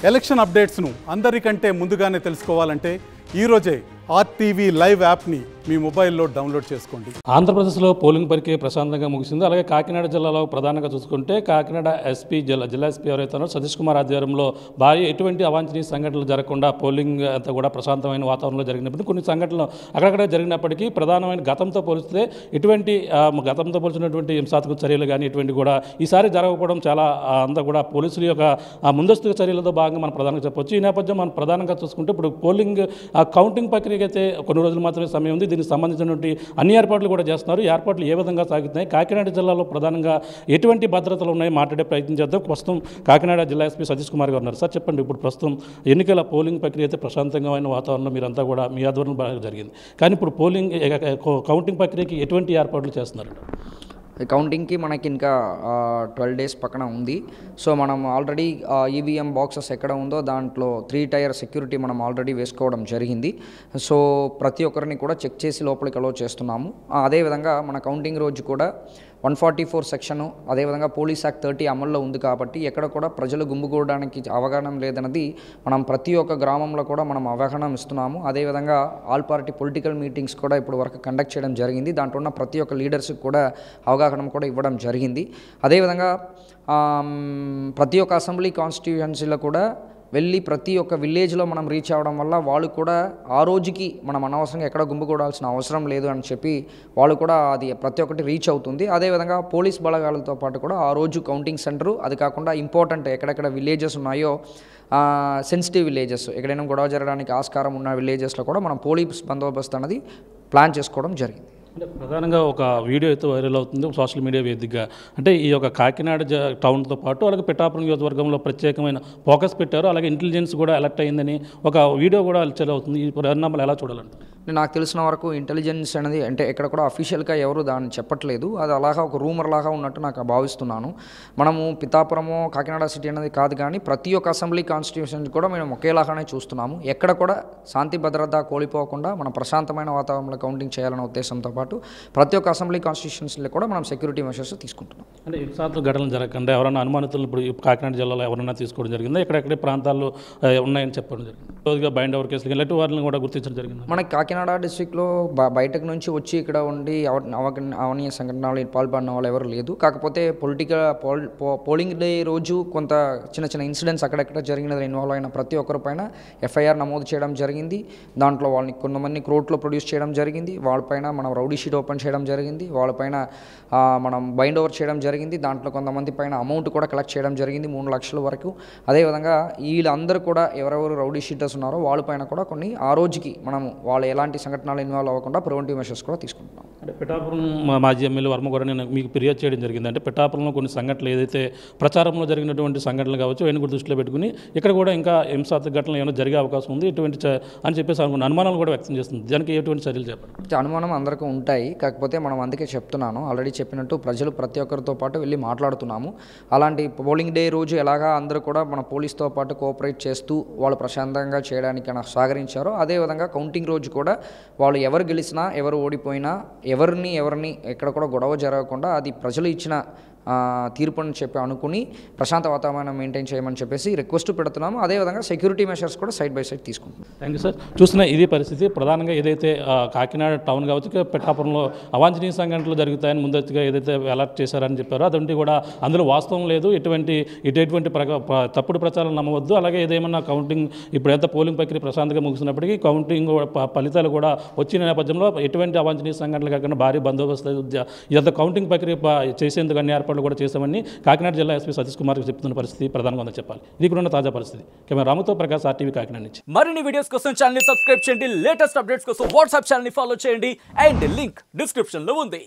Election అప్డేట్స్ను అందరికంటే ముందుగానే తెలుసుకోవాలంటే ఈరోజే ఆర్టీవీ లైవ్ యాప్ని మీ మొబైల్లో డౌన్లోడ్ చేసుకోండి. ఆంధ్రప్రదేశ్లో పోలింగ్ ప్రక్రియ ప్రశాంతంగా ముగిసింది. అలాగే కాకినాడ జిల్లాలో ప్రధానంగా చూసుకుంటే కాకినాడ ఎస్పీ జిల్లా ఎస్పీ ఎవరైతే సతీష్ కుమార్ ఆధ్వర్యంలో భారీ ఎటువంటి అవాంఛనీయ సంఘటనలు జరగకుండా పోలింగ్ అంతా కూడా ప్రశాంతమైన వాతావరణంలో జరిగినప్పటికీ కొన్ని సంఘటనలు అక్కడక్కడ జరిగినప్పటికీ ప్రధానమైన గతంతో పోలిస్తే గతంతో పోల్చినటువంటి హింసాత్మక చర్యలు కానీ ఇటువంటి కూడా ఈసారి జరగకపోవడం చాలా అంతా కూడా పోలీసుల యొక్క ముందస్తు చర్యలతో భాగంగా మనం ప్రధానంగా చెప్పొచ్చు. ఈ నేపథ్యం మనం ప్రధానంగా చూసుకుంటే ఇప్పుడు పోలింగ్ కౌంటింగ్ ప్రక్రియకి అయితే కొన్ని రోజులు మాత్రమే సమయం ఉంది. దీనికి సంబంధించినటువంటి అన్ని ఏర్పాట్లు కూడా చేస్తున్నారు. ఏర్పాట్లు ఏ విధంగా సాగుతున్నాయి, కాకినాడ జిల్లాలో ప్రధానంగా ఎటువంటి భద్రతలు ఉన్నాయి మాట్లాడే ప్రయత్నం చేద్దాం. ప్రస్తుతం కాకినాడ జిల్లా ఎస్పీ సతీష్ కుమార్ గారు ఉన్నారు. సార్ చెప్పండి, ఇప్పుడు ప్రస్తుతం ఎన్నికల పోలింగ్ ప్రక్రియ అయితే ప్రశాంతంగా వాతావరణం మీరంతా కూడా మీ ఆధ్వర్యంలో బాగా జరిగింది. కానీ ఇప్పుడు పోలింగ్ కౌంటింగ్ ప్రక్రియకి ఎటువంటి ఏర్పాట్లు చేస్తున్నారు? కౌంటింగ్కి మనకి ఇంకా 12 days పక్కన ఉంది. సో మనం ఆల్రెడీ ఈవీఎం బాక్సెస్ ఎక్కడ ఉందో దాంట్లో 3 tier సెక్యూరిటీ మనం ఆల్రెడీ వేసుకోవడం జరిగింది. సో ప్రతి ఒక్కరిని కూడా చెక్ చేసి లోపలికి అలో చేస్తున్నాము. అదేవిధంగా మన కౌంటింగ్ రోజు కూడా 144 సెక్షన్, అదేవిధంగా పోలీస్ యాక్ట్ 30 అమల్లో ఉంది కాబట్టి ఎక్కడ కూడా ప్రజలు గుమ్మిగూడడానికి అవగాహన లేదన్నది మనం ప్రతి ఒక్క గ్రామంలో కూడా మనం అవగాహన ఇస్తున్నాము. అదేవిధంగా ఆల్ పార్టీ పొలిటికల్ మీటింగ్స్ కూడా ఇప్పుడు వరకు కండక్ట్ చేయడం జరిగింది. దాంట్లో ఉన్న ప్రతి ఒక్క లీడర్స్కి కూడా అవగాహన కూడా ఇవ్వడం జరిగింది. అదేవిధంగా ప్రతి ఒక్క అసెంబ్లీ కాన్స్టిట్యూయెన్సీలో కూడా వెళ్ళి ప్రతి ఒక్క విలేజ్లో మనం రీచ్ అవ్వడం వల్ల వాళ్ళు కూడా ఆ రోజుకి మనం అనవసరంగా ఎక్కడ గుంపుకూడాల్సిన అవసరం లేదు అని చెప్పి వాళ్ళు కూడా అది ప్రతి ఒక్కటి రీచ్ అవుతుంది. అదేవిధంగా పోలీస్ బలగాలతో పాటు కూడా ఆ రోజు కౌంటింగ్ సెంటరు, అది కాకుండా ఇంపార్టెంట్ ఎక్కడెక్కడ విలేజెస్ ఉన్నాయో సెన్సిటివ్ విలేజెస్, ఎక్కడైనా గొడవ జరగడానికి ఆస్కారం ఉన్న విలేజెస్లో కూడా మనం పోలీస్ బందోబస్తు అనేది ప్లాన్ చేసుకోవడం జరిగింది. అంటే ప్రధానంగా ఒక వీడియో అయితే వైరల్ అవుతుంది సోషల్ మీడియా వేదికగా. అంటే ఈ యొక్క కాకినాడ టౌన్తో పాటు అలాగే పిఠాపురం నియోజకవర్గంలో ప్రత్యేకమైన ఫోకస్ పెట్టారు. అలాగే ఇంటెలిజెన్స్ కూడా అలర్ట్ అయిందని ఒక వీడియో కూడా హల్చల్ అవుతుంది. ఈ పరిణామాలు ఎలా చూడాలంటే? నాకు తెలిసిన వరకు ఇంటెలిజెన్స్ అనేది అంటే ఎక్కడ కూడా అఫీషియల్గా ఎవరు దాన్ని చెప్పట్లేదు. అది అలాగా ఒక రూమర్ లాగా ఉన్నట్టు నాకు భావిస్తున్నాను. మనము పిఠాపురము కాకినాడ సిటీ అనేది కాదు, కానీ ప్రతి ఒక్క అసెంబ్లీ కాన్స్టిట్యూషన్ కూడా మేము ఒకేలాగానే చూస్తున్నాము. ఎక్కడ కూడా శాంతి భద్రత కోల్పోకుండా మనం ప్రశాంతమైన వాతావరణంలో కౌంటింగ్ చేయాలనే ఉద్దేశంతో పాటు ప్రతి ఒక్క అసెంబ్లీ కాన్స్టిట్యూషన్స్లో కూడా మనం సెక్యూరిటీ మెషర్స్ తీసుకుంటున్నాం. అంటే హింసాత్మక ఘటనలు జరగకుండా ఎవరైనా అనుమానితులు ఇప్పుడు కాకినాడ జిల్లాలో ఎవరైనా తీసుకోవడం జరిగిందా? ఎక్కడెక్కడ ప్రాంతాల్లో ఉన్నాయని చెప్పడం జరిగింది. రోజుగా బైండ్ ఓవర్ కేసులు ఇలాంటి వారిని కూడా గుర్తించడం జరిగింది. మనకి కాకినాడ డిస్ట్రిక్ట్లో బయటకు నుంచి వచ్చి ఇక్కడ ఉండి అవనీయ సంఘటనలు పాల్పడిన వాళ్ళు ఎవరు లేదు. కాకపోతే పోలింగ్ డే రోజు కొంత చిన్న చిన్న ఇన్సిడెంట్స్ అక్కడెక్కడ జరిగినది ఇన్వాల్వ్ అయిన ప్రతి ఒక్కరి పైన ఎఫ్ఐఆర్ నమోదు చేయడం జరిగింది. దాంట్లో వాళ్ళని కొంతమంది కోర్టులో ప్రొడ్యూస్ చేయడం జరిగింది. వాళ్ళపైన మనం రౌడీ షీట్ ఓపెన్ చేయడం జరిగింది. వాళ్ళపైన మనం బైండ్ ఓవర్ చేయడం జరిగింది. దాంట్లో కొంతమంది పైన అమౌంట్ కూడా కలెక్ట్ చేయడం జరిగింది, 3 లక్షల వరకు. అదేవిధంగా వీళ్ళందరూ కూడా ఎవరెవరు రౌడీ షీటర్స్ ఉన్నారో వాళ్ళపైన కూడా కొన్ని ఆ రోజుకి మనము వాళ్ళు ఎలాంటి సంఘటనలు ఇన్వాల్వ్ అవ్వకుండా ప్రివెంటివ్ మెషర్స్ కూడా తీసుకుంటున్నాం. అంటే పిఠాపురం మాజీ ఎమ్మెల్యే వర్మ కూడా నేను మీకు ఫిర్యాదు చేయడం జరిగింది. అంటే పిఠాపురంలో కొన్ని సంఘటనలు ఏదైతే ప్రచారంలో జరిగినటువంటి సంఘటనలు కావచ్చు అవన్నీ కూడా దృష్టిలో పెట్టుకుని ఇక్కడ కూడా ఇంకా హింసాత్మక ఘటనలు ఏమైనా జరిగే అవకాశం ఉంది ఇటువంటి అని చెప్పేసి అనుమానాలు కూడా వ్యక్తం చేస్తుంది. దానికి ఎటువంటి చర్యలు చెప్పండి? అనుమానం అందరికీ ఉంటాయి. కాకపోతే మనం అందుకే చెప్తున్నాను, ఆల్రెడీ చెప్పినట్టు ప్రజలు ప్రతి ఒక్కరితో పాటు వెళ్ళి మాట్లాడుతున్నాము. అలాంటి పోలింగ్ డే రోజు ఎలాగా అందరూ కూడా మన పోలీస్తో పాటు కోఆపరేట్ చేస్తూ వాళ్ళు ప్రశాంతంగా చేయడానికి సహకరించారో అదేవిధంగా కౌంటింగ్ రోజు కూడా వాళ్ళు ఎవరు గెలిచినా ఎవరు ఓడిపోయినా ఎవరిని ఎక్కడ కూడా గొడవ జరగకుండా అది ప్రజలు ఇచ్చిన తీర్పుని చెప్పి అనుకుని ప్రశాంత వాతావరణం మెయింటైన్ చేయమని చెప్పేసి రిక్వెస్ట్ పెడుతున్నాము. అదేవిధంగా సెక్యూరిటీ మెషర్స్ కూడా సైడ్ బై సైడ్ తీసుకుంటున్నాం. Thank you sir. చూసిన ఇది పరిస్థితి. ప్రధానంగా ఏదైతే కాకినాడ టౌన్ కావచ్చు పిఠాపురంలో అవాంఛనీయ సంఘటనలు జరుగుతాయని ముందస్తుగా ఏదైతే అలర్ట్ చేశారని చెప్పారో అటువంటి కూడా అందులో వాస్తవం లేదు. ఎటువంటి తప్పుడు ప్రచారం నమ్మవద్దు. అలాగే ఏదేమన్నా కౌంటింగ్ ఇప్పుడైతే పోలింగ్ ప్రక్రియ ప్రశాంతంగా ముగిసినప్పటికీ కౌంటింగ్ ఫలితాలు కూడా వచ్చిన నేపథ్యంలో ఎటువంటి అవాంఛనీయ సంఘటనలు కాకుండా భారీ బందోబస్తు ఇదంతా కౌంటింగ్ ప్రక్రియ చేసేందుకు అన్ని ఏర్పాట్లు కూడా చేశామని కాకినాడ జిల్లా ఎస్పీ సతీష్ కుమార్ చెప్తున్న పరిస్థితి ప్రధానంగా ఉందని చెప్పాలి. ఇది కూడా తాజా పరిస్థితి. కెమెరా రాముతో ప్రకాష్, ఆర్టీవీ కాకినాడ నుంచి. మరిన్ని వీడియోస్ కోసం ఛానల్ ని సబ్స్క్రైబ్ చేయండి. లేటెస్ట్ అప్డేట్స్ కోసం వాట్సాప్ ఛానల్ ని ఫాలో చేయండి. అండ్ లింక్ డిస్క్రిప్షన్ లో ఉంది.